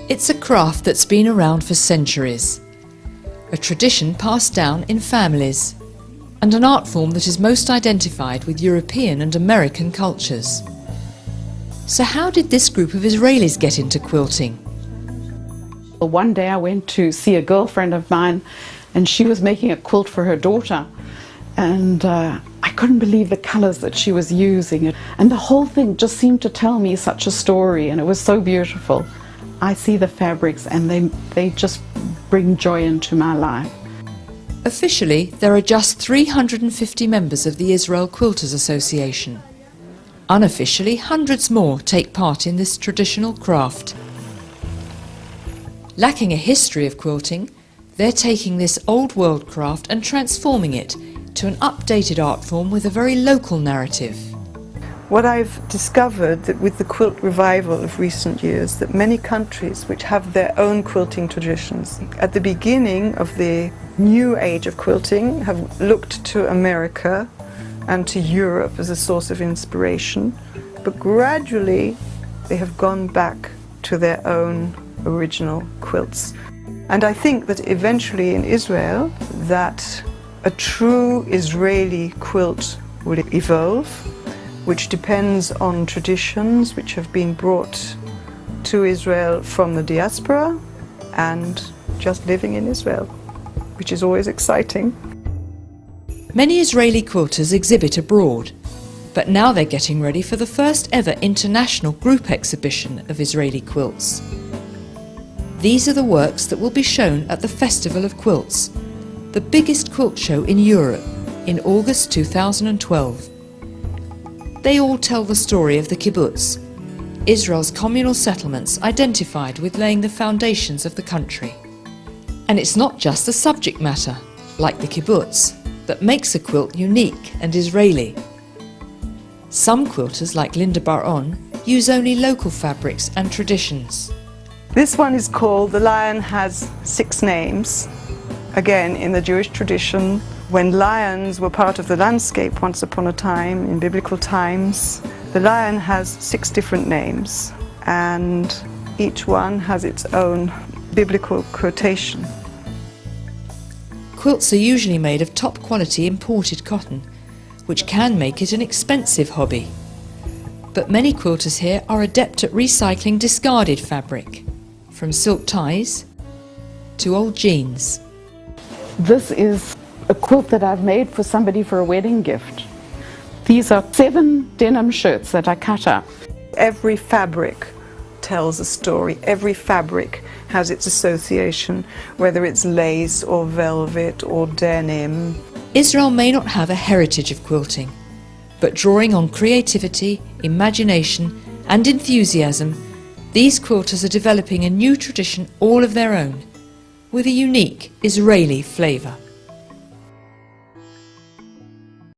It's a craft that's been around for centuries, a tradition passed down in families, and an art form that is most identified with European and American cultures. So how did this group of Israelis get into quilting? One day I went to see a girlfriend of mine and she was making a quilt for her daughter, and I couldn't believe the colours that she was using, and the whole thing just seemed to tell me such a story, and it was so beautiful. I see the fabrics and they just bring joy into my life. Officially, there are just 350 members of the Israel Quilters Association. Unofficially, hundreds more take part in this traditional craft. Lacking a history of quilting, they're taking this old world craft and transforming it to an updated art form with a very local narrative. What I've discovered that with the quilt revival of recent years, that many countries which have their own quilting traditions, at the beginning of the new age of quilting, have looked to America and to Europe as a source of inspiration, but gradually they have gone back to their own original quilts. And I think that eventually in Israel that a true Israeli quilt will evolve, which depends on traditions which have been brought to Israel from the diaspora and just living in Israel, which is always exciting. Many Israeli quilters exhibit abroad, but now they're getting ready for the first ever international group exhibition of Israeli quilts. These are the works that will be shown at the Festival of Quilts, the biggest quilt show in Europe, in August 2012. They all tell the story of the kibbutz, Israel's communal settlements identified with laying the foundations of the country. And it's not just the subject matter, like the kibbutz, that makes a quilt unique and Israeli. Some quilters, like Linda Baron, use only local fabrics and traditions. This one is called The Lion Has 6 Names. Again, in the Jewish tradition, when lions were part of the landscape once upon a time, in biblical times, the lion has 6 different names, and each one has its own biblical quotation. Quilts are usually made of top quality imported cotton, which can make it an expensive hobby. But many quilters here are adept at recycling discarded fabric, from silk ties to old jeans. This is a quilt that I've made for somebody for a wedding gift. These are 7 denim shirts that I cut up. Every fabric tells a story. Every fabric has its association, whether it's lace or velvet or denim. Israel may not have a heritage of quilting, but drawing on creativity, imagination and enthusiasm, these quilters are developing a new tradition all of their own, with a unique Israeli flavour.